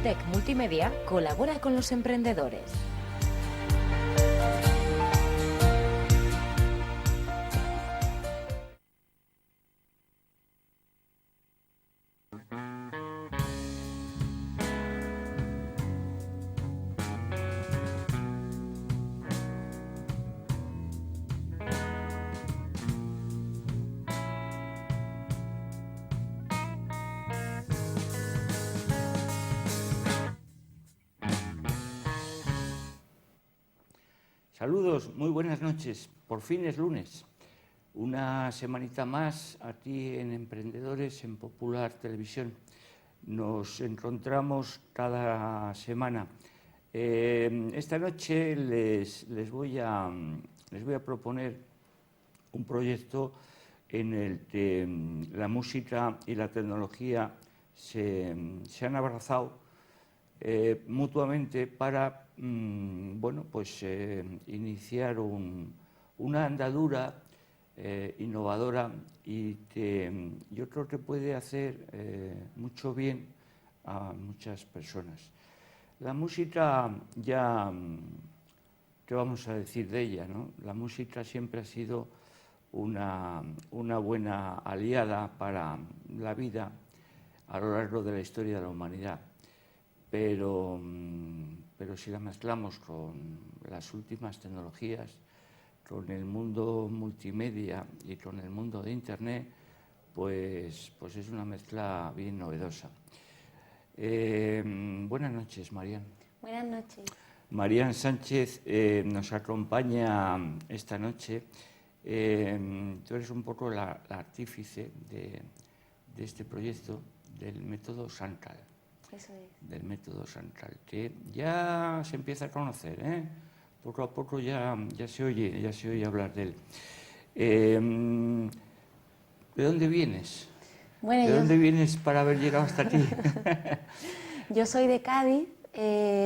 Udec Multimedia colabora con los emprendedores. Saludos, muy buenas noches. Por fin es lunes. Una semanita más aquí en Emprendedores en Popular Televisión. Nos encontramos cada semana. Esta noche les voy a proponer un proyecto en el que la música y la tecnología se han abrazado mutuamente para iniciar una andadura innovadora y que yo creo que puede hacer mucho bien a muchas personas. La música ya, ¿qué vamos a decir de ella, no? La música siempre ha sido una buena aliada para la vida a lo largo de la historia de la humanidad. Pero si la mezclamos con las últimas tecnologías, con el mundo multimedia y con el mundo de Internet, pues es una mezcla bien novedosa. Buenas noches, Marian. Buenas noches. Marian Sánchez nos acompaña esta noche. Tú eres un poco la artífice de este proyecto del método Sancal. Eso es. Del método Sancal, que ya se empieza a conocer, poco a poco ya se oye hablar de él. ¿De dónde vienes? Bueno, ¿De dónde vienes para haber llegado hasta aquí? Yo soy de Cádiz,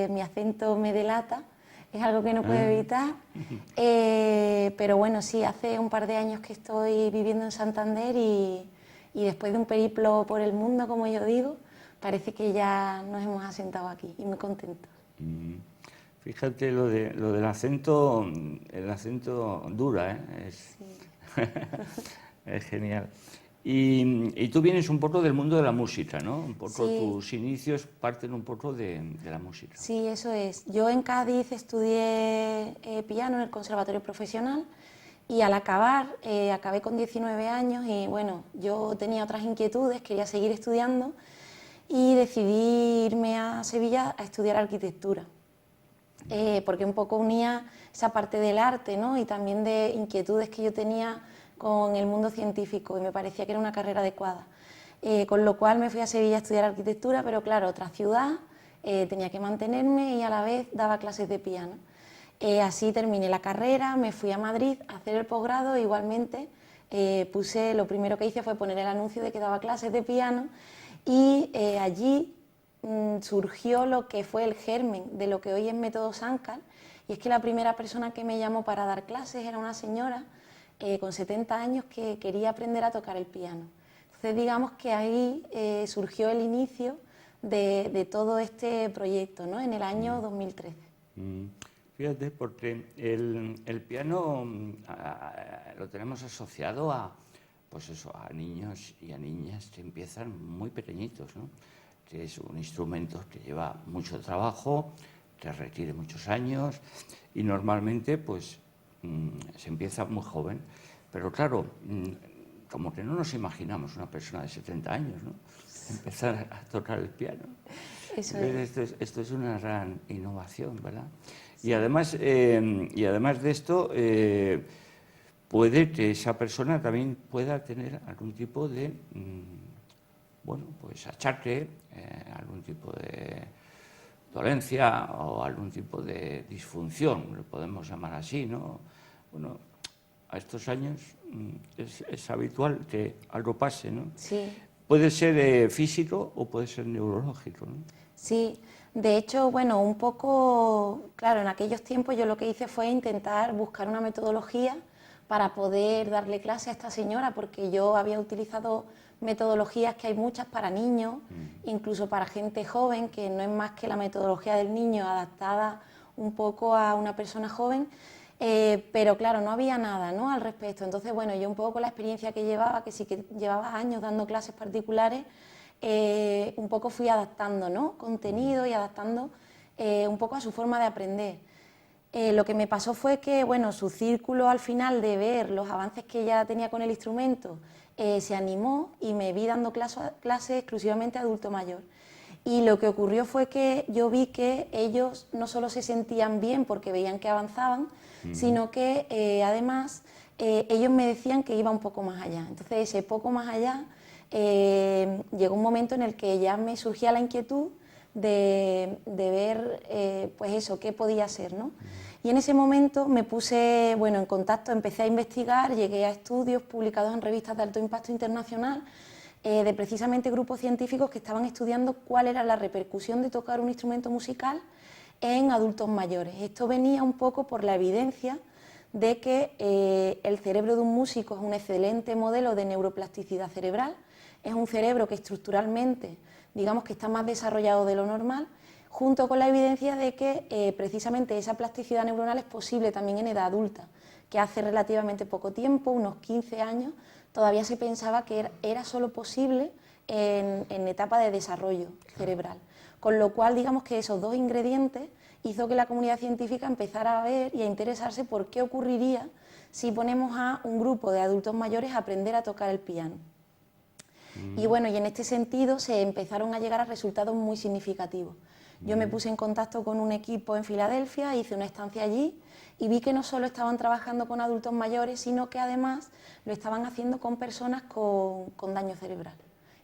mi acento me delata, es algo que no puedo evitar, pero bueno, sí, hace un par de años que estoy viviendo en Santander y después de un periplo por el mundo, como yo digo, parece que ya nos hemos asentado aquí y muy contentos. Fíjate lo del acento, el acento dura, Sí. es genial. Y tú vienes un poco del mundo de la música, ¿no? Un poco Sí. Tus inicios parten un poco de la música. Sí, eso es. Yo en Cádiz estudié piano en el Conservatorio Profesional y al acabar, acabé con 19 años y bueno, yo tenía otras inquietudes, quería seguir estudiando y decidí irme a Sevilla a estudiar arquitectura, porque un poco unía esa parte del arte, ¿no? Y también de inquietudes que yo tenía con el mundo científico y me parecía que era una carrera adecuada. Con lo cual me fui a Sevilla a estudiar arquitectura, pero claro, otra ciudad, tenía que mantenerme y a la vez daba clases de piano. Así terminé la carrera, me fui a Madrid a hacer el posgrado, igualmente lo primero que hice fue poner el anuncio de que daba clases de piano y allí surgió lo que fue el germen de lo que hoy es método Sancal, y es que la primera persona que me llamó para dar clases era una señora con 70 años que quería aprender a tocar el piano. Entonces digamos que ahí surgió el inicio de todo este proyecto, ¿no? En el año 2013. Fíjate, porque el piano lo tenemos asociado a niños y a niñas que empiezan muy pequeñitos, ¿no? Que es un instrumento que lleva mucho trabajo, que requiere muchos años y normalmente se empieza muy joven. Pero claro, como que no nos imaginamos una persona de 70 años, ¿no? Empezar a tocar el piano. Eso es. Esto es una gran innovación, ¿verdad? Sí. Y además de esto, puede que esa persona también pueda tener algún tipo de achaque, algún tipo de dolencia o algún tipo de disfunción, lo podemos llamar así, ¿no? Bueno, a estos años es habitual que algo pase, ¿no? Sí. Puede ser físico o puede ser neurológico, ¿no? Sí, de hecho, bueno, un poco, claro, en aquellos tiempos yo lo que hice fue intentar buscar una metodología para poder darle clase a esta señora, porque yo había utilizado metodologías que hay muchas para niños, incluso para gente joven, que no es más que la metodología del niño adaptada un poco a una persona joven, pero claro, no había nada, ¿no?, al respecto. Entonces, bueno, yo un poco con la experiencia que llevaba, que sí que llevaba años dando clases particulares, un poco fui adaptando, ¿no?, contenido y adaptando un poco a su forma de aprender. Lo que me pasó fue que, bueno, su círculo al final de ver los avances que ella tenía con el instrumento se animó y me vi dando clases exclusivamente a adulto mayor. Y lo que ocurrió fue que yo vi que ellos no solo se sentían bien porque veían que avanzaban, sino que además ellos me decían que iba un poco más allá. Entonces ese poco más allá llegó un momento en el que ya me surgía la inquietud de ver pues eso, qué podía ser, ¿no? Y en ese momento me puse, bueno, en contacto, empecé a investigar, llegué a estudios publicados en revistas de alto impacto internacional de precisamente grupos científicos que estaban estudiando cuál era la repercusión de tocar un instrumento musical en adultos mayores. Esto venía un poco por la evidencia de que el cerebro de un músico es un excelente modelo de neuroplasticidad cerebral, es un cerebro que estructuralmente, digamos que está más desarrollado de lo normal, junto con la evidencia de que precisamente esa plasticidad neuronal es posible también en edad adulta, que hace relativamente poco tiempo, unos 15 años, todavía se pensaba que era solo posible en etapa de desarrollo cerebral. Con lo cual, digamos que esos dos ingredientes hizo que la comunidad científica empezara a ver y a interesarse por qué ocurriría si ponemos a un grupo de adultos mayores a aprender a tocar el piano. Y bueno, y en este sentido se empezaron a llegar a resultados muy significativos. Yo me puse en contacto con un equipo en Filadelfia, hice una estancia allí y vi que no solo estaban trabajando con adultos mayores, sino que además lo estaban haciendo con personas con daño cerebral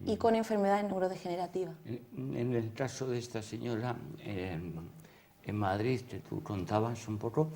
y con enfermedades neurodegenerativas. En el caso de esta señora en Madrid, que tú contabas un poco,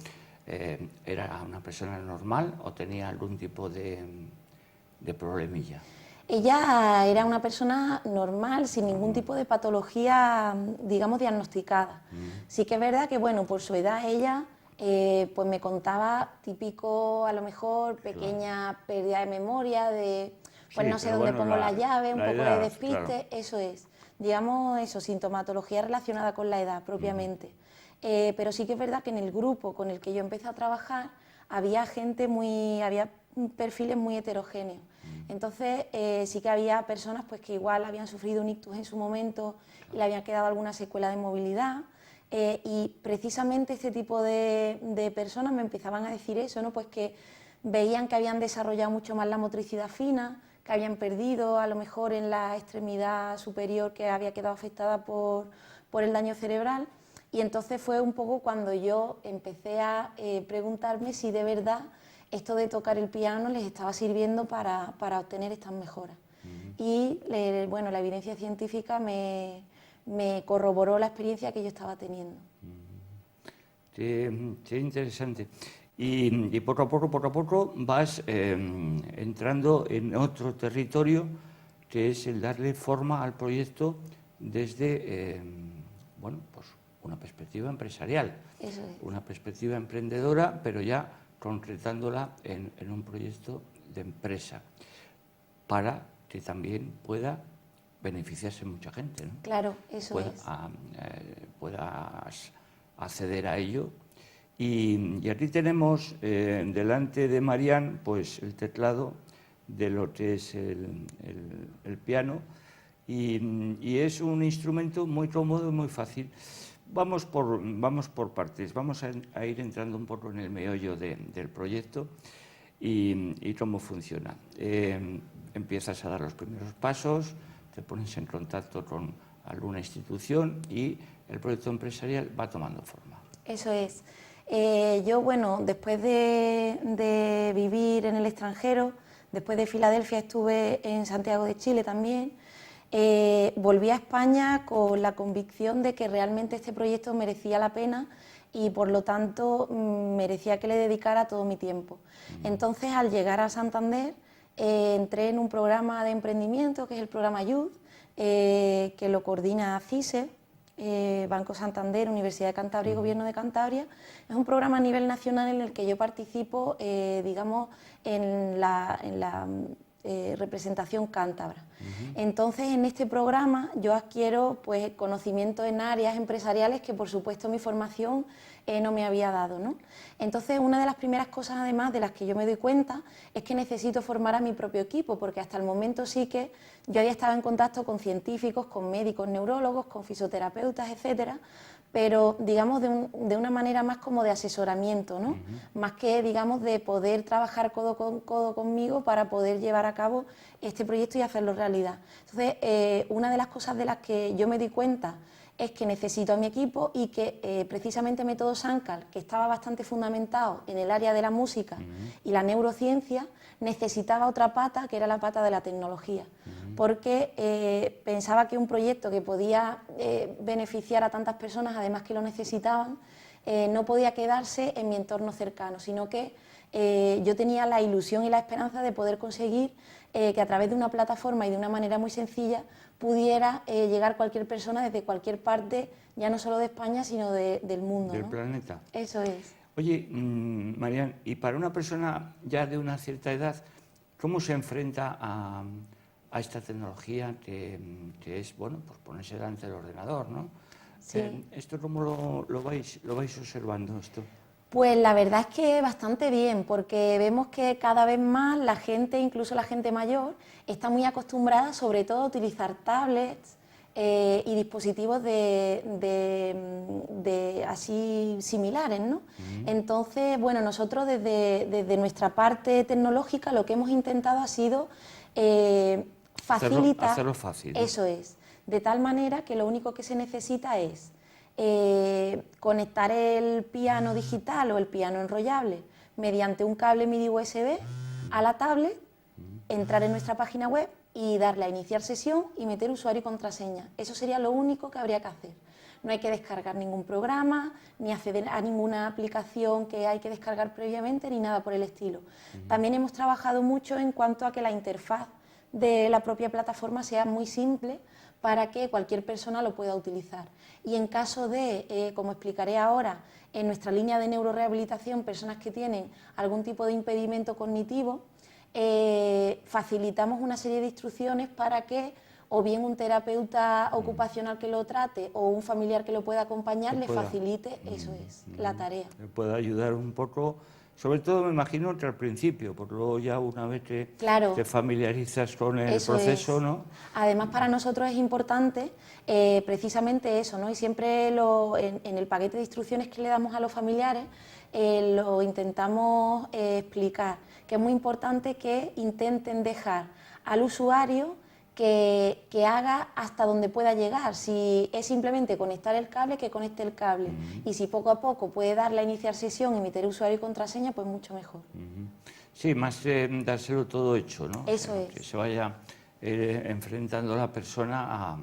¿era una persona normal o tenía algún tipo de problemilla? Ella era una persona normal, sin ningún tipo de patología, digamos, diagnosticada. Sí que es verdad que, bueno, por su edad ella, pues me contaba típico, a lo mejor, pequeña pérdida de memoria, de, pues Sí, no sé pero dónde bueno, pongo la llave, un poco edad, de despiste, claro. eso es. Digamos, eso, sintomatología relacionada con la edad propiamente. Pero sí que es verdad que en el grupo con el que yo empecé a trabajar había gente había perfiles muy heterogéneos. Entonces sí que había personas pues que igual habían sufrido un ictus en su momento y le había quedado alguna secuela de movilidad y precisamente este tipo de personas me empezaban a decir eso, ¿no? Pues que veían que habían desarrollado mucho más la motricidad fina, que habían perdido a lo mejor en la extremidad superior que había quedado afectada por el daño cerebral. Y entonces fue un poco cuando yo empecé a preguntarme si de verdad esto de tocar el piano les estaba sirviendo para obtener estas mejoras. Y bueno, la evidencia científica me corroboró la experiencia que yo estaba teniendo. Qué interesante. Y poco a poco vas entrando en otro territorio que es el darle forma al proyecto desde bueno, pues una perspectiva empresarial, Eso es. una perspectiva emprendedora, pero ya concretándola en un proyecto de empresa, para que también pueda beneficiarse mucha gente, ¿no? Claro, eso es. Puedas acceder a ello. Y aquí tenemos delante de Marian pues el teclado de lo que es el piano y es un instrumento muy cómodo y muy fácil. Vamos por partes, vamos a ir entrando un poco en el meollo del proyecto y cómo funciona. Empiezas a dar los primeros pasos, te pones en contacto con alguna institución y el proyecto empresarial va tomando forma. Eso es. Yo, bueno, después de vivir en el extranjero, después de Filadelfia estuve en Santiago de Chile también, volví a España con la convicción de que realmente este proyecto merecía la pena y por lo tanto merecía que le dedicara todo mi tiempo. Entonces, al llegar a Santander, entré en un programa de emprendimiento que es el programa Youth, que lo coordina CISE, Banco Santander, Universidad de Cantabria y Gobierno de Cantabria. Es un programa a nivel nacional en el que yo participo, digamos, en la representación cántabra. Entonces, en este programa yo adquiero pues, conocimiento en áreas empresariales que, por supuesto, mi formación no me había dado, ¿no? Entonces, una de las primeras cosas, además, de las que yo me doy cuenta, es que necesito formar a mi propio equipo, porque hasta el momento sí que yo había estado en contacto con científicos, con médicos, neurólogos, con fisioterapeutas, etcétera, pero digamos de una manera más como de asesoramiento, ¿no? Más que digamos de poder trabajar codo con codo conmigo para poder llevar a cabo este proyecto y hacerlo realidad. Entonces, una de las cosas de las que yo me di cuenta es que necesito a mi equipo y que precisamente Método Sancal, que estaba bastante fundamentado en el área de la música y la neurociencia, necesitaba otra pata, que era la pata de la tecnología, porque pensaba que un proyecto que podía beneficiar a tantas personas, además que lo necesitaban, no podía quedarse en mi entorno cercano, sino que yo tenía la ilusión y la esperanza de poder conseguir que a través de una plataforma y de una manera muy sencilla pudiera llegar cualquier persona desde cualquier parte, ya no solo de España, sino del mundo. Del ¿no? planeta. Eso es. Oye, Marian, y para una persona ya de una cierta edad, ¿cómo se enfrenta a esta tecnología que es, bueno, pues ponerse delante del ordenador, ¿no? Sí. ¿Esto cómo lo vais observando esto? Pues la verdad es que bastante bien, porque vemos que cada vez más la gente, incluso la gente mayor, está muy acostumbrada sobre todo a utilizar tablets y dispositivos así similares, ¿no? Entonces, bueno, nosotros desde nuestra parte tecnológica lo que hemos intentado ha sido facilitar... Hacerlo fácil, ¿no? Eso es, de tal manera que lo único que se necesita es conectar el piano digital o el piano enrollable mediante un cable MIDI USB a la tablet, entrar en nuestra página web y darle a iniciar sesión y meter usuario y contraseña. Eso sería lo único que habría que hacer. No hay que descargar ningún programa, ni acceder a ninguna aplicación que hay que descargar previamente, ni nada por el estilo. También hemos trabajado mucho en cuanto a que la interfaz de la propia plataforma sea muy simple para que cualquier persona lo pueda utilizar. Y en caso de, como explicaré ahora, en nuestra línea de neurorehabilitación, personas que tienen algún tipo de impedimento cognitivo, facilitamos una serie de instrucciones para que o bien un terapeuta ocupacional que lo trate o un familiar que lo pueda acompañar le facilite, eso es, la tarea. Le pueda ayudar un poco, sobre todo me imagino que al principio, porque luego ya una vez que te familiarizas con el proceso, ¿no? Además, para nosotros es importante precisamente eso, ¿no? Y siempre en el paquete de instrucciones que le damos a los familiares lo intentamos explicar, que es muy importante que intenten dejar al usuario que haga hasta donde pueda llegar. Si es simplemente conectar el cable, que conecte el cable. Y si poco a poco puede darle a iniciar sesión y meter usuario y contraseña, pues mucho mejor. Sí, más dárselo todo hecho, ¿no? Eso es. Que se vaya enfrentando la persona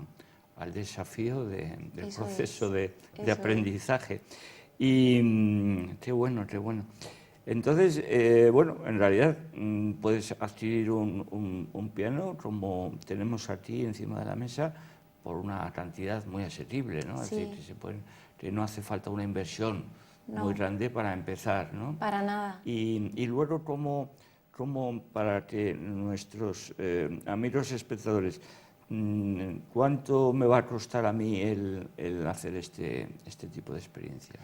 al desafío del proceso de aprendizaje. Y qué bueno, qué bueno. Entonces, bueno, en realidad puedes adquirir un piano como tenemos aquí encima de la mesa por una cantidad muy asequible, ¿no? Sí. Es decir, que no hace falta una inversión muy grande para empezar, ¿no? Para nada. Y luego, como para que nuestros amigos espectadores, ¿cuánto me va a costar a mí el hacer este tipo de experiencia?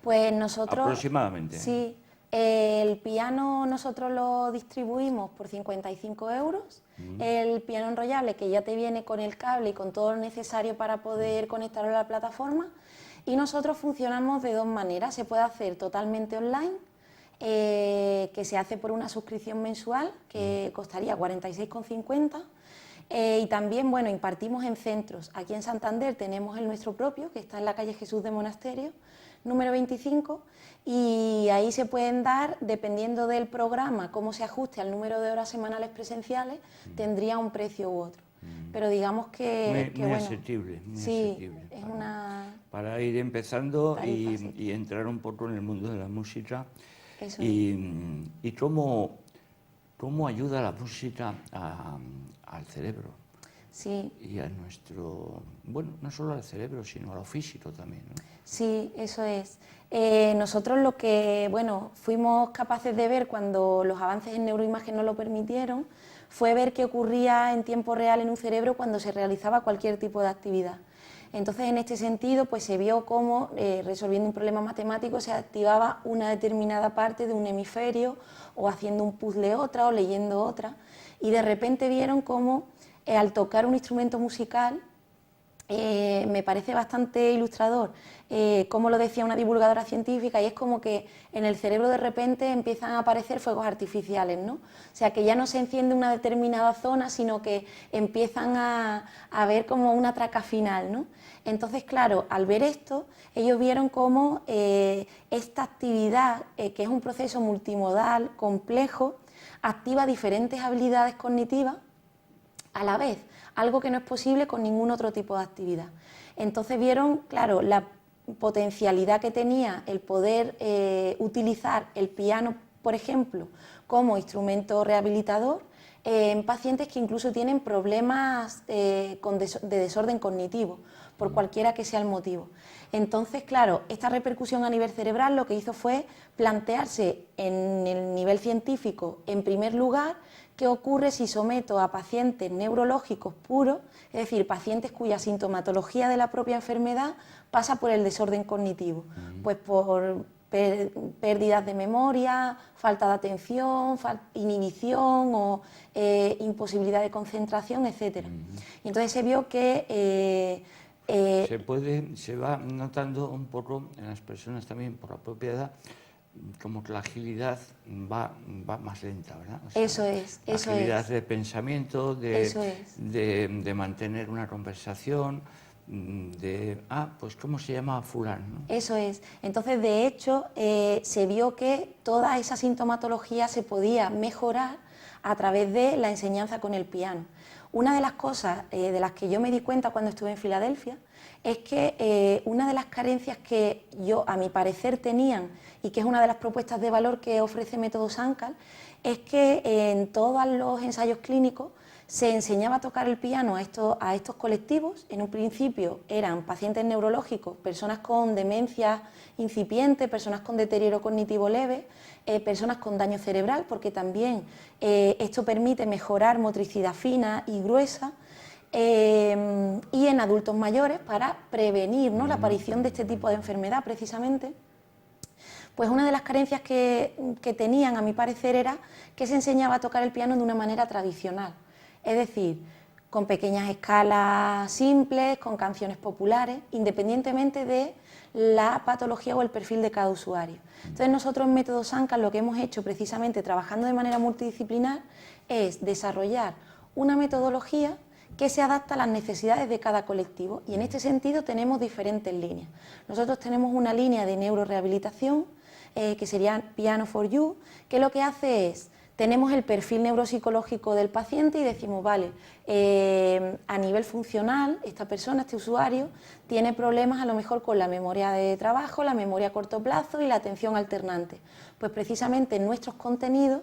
Pues nosotros... Aproximadamente. Sí. El piano nosotros lo distribuimos por 55 euros. El piano enrollable, que ya te viene con el cable y con todo lo necesario para poder conectarlo a la plataforma. Y nosotros funcionamos de dos maneras. Se puede hacer totalmente online, que se hace por una suscripción mensual, que costaría 46,50. Y también, bueno, impartimos en centros. Aquí en Santander tenemos el nuestro propio, que está en la calle Jesús de Monasterio, número 25, y ahí se pueden dar, dependiendo del programa, cómo se ajuste al número de horas semanales presenciales, tendría un precio u otro. Pero digamos que muy bueno, asequible, muy sí, asequible es una... Para ir empezando tarifa, y entrar un poco en el mundo de la música. Eso Y cómo ayuda la música al cerebro. Sí. y a nuestro, bueno, no solo al cerebro, sino a lo físico también, ¿no? Sí, eso es. Nosotros lo que, bueno, fuimos capaces de ver cuando los avances en neuroimagen nos lo permitieron, fue ver qué ocurría en tiempo real en un cerebro cuando se realizaba cualquier tipo de actividad. Entonces, en este sentido, pues se vio cómo, resolviendo un problema matemático, se activaba una determinada parte de un hemisferio, o haciendo un puzzle otra, o leyendo otra, y de repente vieron cómo, al tocar un instrumento musical, me parece bastante ilustrador, como lo decía una divulgadora científica, y es como que en el cerebro de repente empiezan a aparecer fuegos artificiales, ¿no? O sea, que ya no se enciende una determinada zona, sino que empiezan a ver como una traca final, ¿no? Entonces, claro, al ver esto, ellos vieron cómo esta actividad, que es un proceso multimodal, complejo, activa diferentes habilidades cognitivas a la vez, algo que no es posible con ningún otro tipo de actividad. Entonces vieron, claro, la potencialidad que tenía el poder utilizar el piano, por ejemplo, como instrumento rehabilitador en pacientes que incluso tienen problemas de desorden cognitivo, por cualquiera que sea el motivo. Entonces, claro, esta repercusión a nivel cerebral lo que hizo fue plantearse en el nivel científico, en primer lugar, qué ocurre si someto a pacientes neurológicos puros, es decir, pacientes cuya sintomatología de la propia enfermedad pasa por el desorden cognitivo, pues por pérdidas de memoria, falta de atención, inhibición o imposibilidad de concentración, etc. Y entonces se vio que Se va notando un poco en las personas también por la propia edad, como que la agilidad va más lenta, ¿verdad? O sea, eso es, la eso agilidad es, de pensamiento, eso es. de mantener una conversación, pues ¿cómo se llama fulano? ¿No? Eso es. Entonces, de hecho, se vio que toda esa sintomatología se podía mejorar a través de la enseñanza con el piano. Una de las cosas de las que yo me di cuenta cuando estuve en Filadelfia es que una de las carencias que yo, a mi parecer, tenían, y que es una de las propuestas de valor que ofrece Método Sankar, es que en todos los ensayos clínicos se enseñaba a tocar el piano a estos colectivos. En un principio eran pacientes neurológicos, personas con demencia incipiente, personas con deterioro cognitivo leve, personas con daño cerebral, porque también esto permite mejorar motricidad fina y gruesa, y en adultos mayores para prevenir, ¿no?, la aparición de este tipo de enfermedad precisamente. Pues una de las carencias que tenían, a mi parecer, era que se enseñaba a tocar el piano de una manera tradicional. Es decir, con pequeñas escalas simples, con canciones populares, independientemente de la patología o el perfil de cada usuario. Entonces nosotros en Método Sankar lo que hemos hecho precisamente trabajando de manera multidisciplinar es desarrollar una metodología que se adapta a las necesidades de cada colectivo, y en este sentido tenemos diferentes líneas. Nosotros tenemos una línea de neurorehabilitación que sería Piano for You, que lo que hace es, tenemos el perfil neuropsicológico del paciente y decimos, vale, a nivel funcional, esta persona, este usuario, tiene problemas a lo mejor con la memoria de trabajo, la memoria a corto plazo y la atención alternante. Pues precisamente nuestros contenidos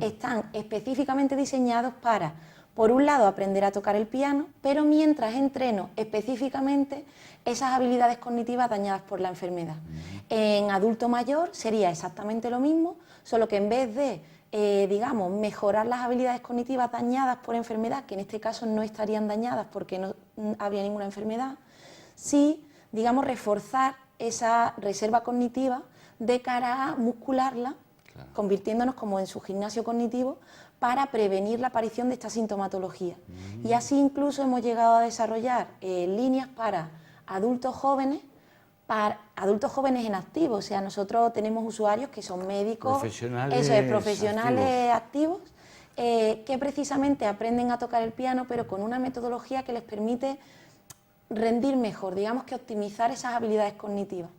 están específicamente diseñados para, por un lado, aprender a tocar el piano, pero mientras entreno específicamente esas habilidades cognitivas dañadas por la enfermedad. En adulto mayor sería exactamente lo mismo, solo que en vez de digamos, mejorar las habilidades cognitivas dañadas por enfermedad, que en este caso no estarían dañadas porque no habría ninguna enfermedad, sí, digamos, reforzar esa reserva cognitiva de cara a muscularla, claro, convirtiéndonos como en su gimnasio cognitivo para prevenir la aparición de esta sintomatología. Y así incluso hemos llegado a desarrollar líneas para adultos jóvenes en activo. O sea, nosotros tenemos usuarios que son médicos, profesionales activos, que precisamente aprenden a tocar el piano, pero con una metodología que les permite rendir mejor, digamos que optimizar esas habilidades cognitivas.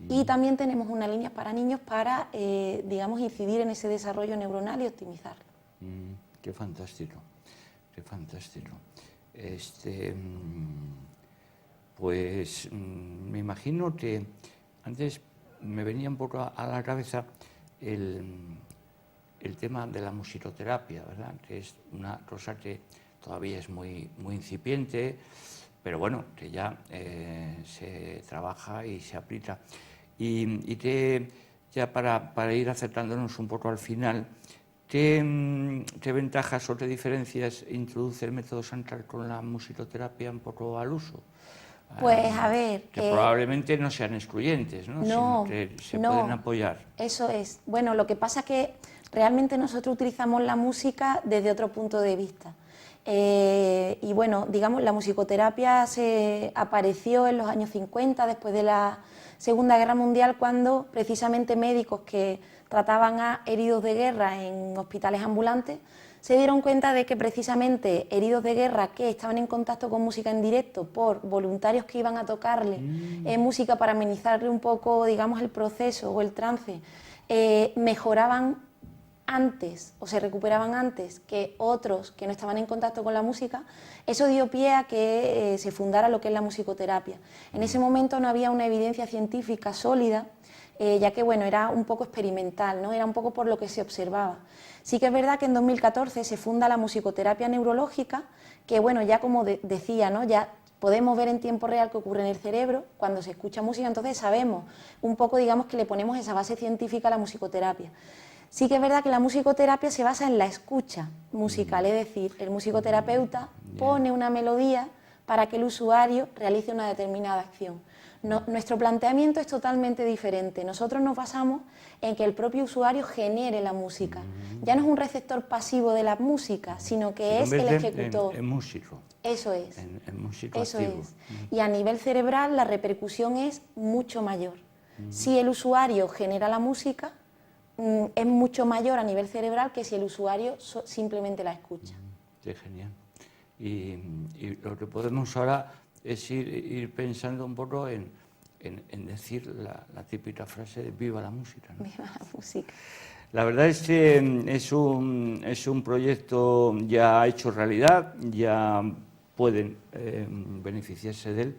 Y también tenemos una línea para niños para, digamos, incidir en ese desarrollo neuronal y optimizarlo. Qué fantástico, qué fantástico. Pues me imagino que antes me venía un poco a la cabeza el tema de la musicoterapia, ¿verdad? Que es una cosa que todavía es muy incipiente, pero bueno, que ya se trabaja y se aplica. Ya para ir acercándonos un poco al final, ¿qué ventajas o qué diferencias introduce el método Sankar con la musicoterapia un poco al uso? Pues a ver... Que probablemente no sean excluyentes, ¿no? Sino que se pueden apoyar. Eso es. Bueno, lo que pasa es que realmente nosotros utilizamos la música desde otro punto de vista. Y bueno, digamos, la musicoterapia se apareció en los años 50, después de la Segunda Guerra Mundial, cuando precisamente médicos que trataban a heridos de guerra en hospitales ambulantes se dieron cuenta de que precisamente heridos de guerra que estaban en contacto con música en directo por voluntarios que iban a tocarle música para amenizarle un poco, digamos, el proceso o el trance, mejoraban antes o se recuperaban antes que otros que no estaban en contacto con la música. Eso dio pie a que se fundara lo que es la musicoterapia. En ese momento no había una evidencia científica sólida, ya que bueno, era un poco experimental, ¿no? Era un poco por lo que se observaba. Sí que es verdad que en 2014 se funda la musicoterapia neurológica, que bueno, ya como decía, ¿no? Ya podemos ver en tiempo real qué ocurre en el cerebro cuando se escucha música, entonces sabemos un poco, digamos, que le ponemos esa base científica a la musicoterapia. Sí que es verdad que la musicoterapia se basa en la escucha musical, es decir, el musicoterapeuta pone una melodía para que el usuario realice una determinada acción. Nuestro planteamiento es totalmente diferente. Nosotros nos basamos en que el propio usuario genere la música. Ya no es un receptor pasivo de la música, sino que es el ejecutor. En músico. Eso es. En músico Eso activo. es. Y a nivel cerebral la repercusión es mucho mayor. Si el usuario genera la música, es mucho mayor a nivel cerebral que si el usuario simplemente la escucha. Qué genial. Y lo que podemos ahora es ir pensando un poco en decir la típica frase de viva la música, ¿no? Viva la música. La verdad es que es un proyecto ya hecho realidad, ya pueden beneficiarse de él.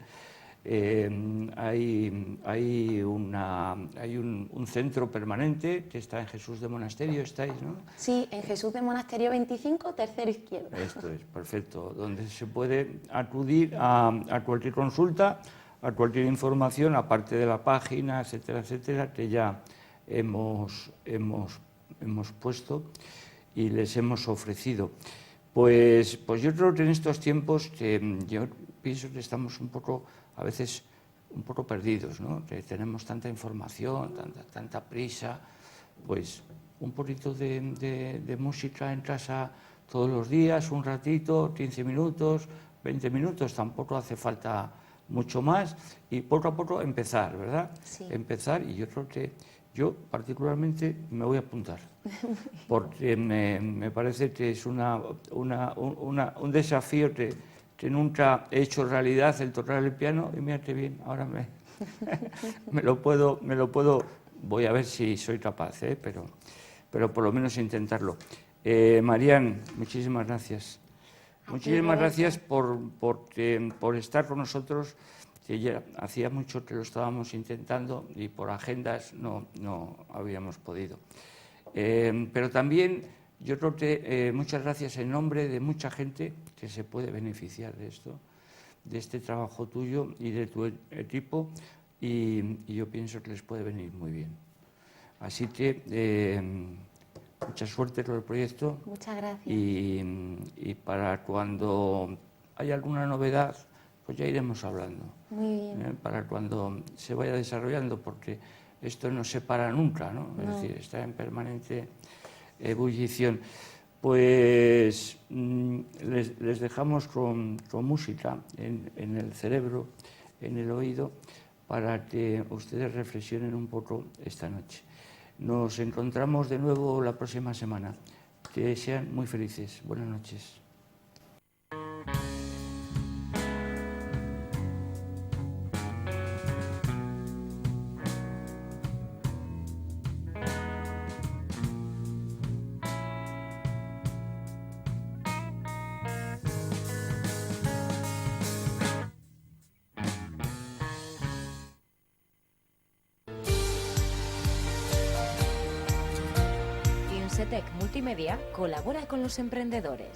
Hay un centro permanente que está en Jesús de Monasterio, estáis, ¿no? Sí, en Jesús de Monasterio 25, tercero izquierdo. Esto es, perfecto, donde se puede acudir a cualquier consulta, a cualquier información, aparte de la página, etcétera, etcétera, que ya hemos puesto y les hemos ofrecido. Pues yo creo que en estos tiempos yo pienso que estamos a veces un poco perdidos, ¿no? Que tenemos tanta información, tanta prisa, pues un poquito de música en casa todos los días, un ratito, 15 minutos, 20 minutos, tampoco hace falta mucho más, y poco a poco empezar, ¿verdad? Sí. Empezar, y yo creo que yo particularmente me voy a apuntar, porque me parece que es un desafío que nunca he hecho realidad, el tocar el piano, y mira qué bien, ahora me lo puedo, voy a ver si soy capaz, pero por lo menos intentarlo. Marian, muchísimas gracias. Muchísimas gracias por estar con nosotros, que ya hacía mucho que lo estábamos intentando y por agendas no habíamos podido. Pero también yo creo que muchas gracias en nombre de mucha gente que se puede beneficiar de esto, de este trabajo tuyo y de tu equipo, y yo pienso que les puede venir muy bien. Así que mucha suerte con el proyecto. Muchas gracias. Y para cuando haya alguna novedad, pues ya iremos hablando. Muy bien. Para cuando se vaya desarrollando, porque esto no se para nunca, ¿no? Es decir, está en permanente ebullición. Pues les dejamos con música en el cerebro, en el oído, para que ustedes reflexionen un poco esta noche. Nos encontramos de nuevo la próxima semana. Que sean muy felices. Buenas noches. Insetec Multimedia colabora con los emprendedores.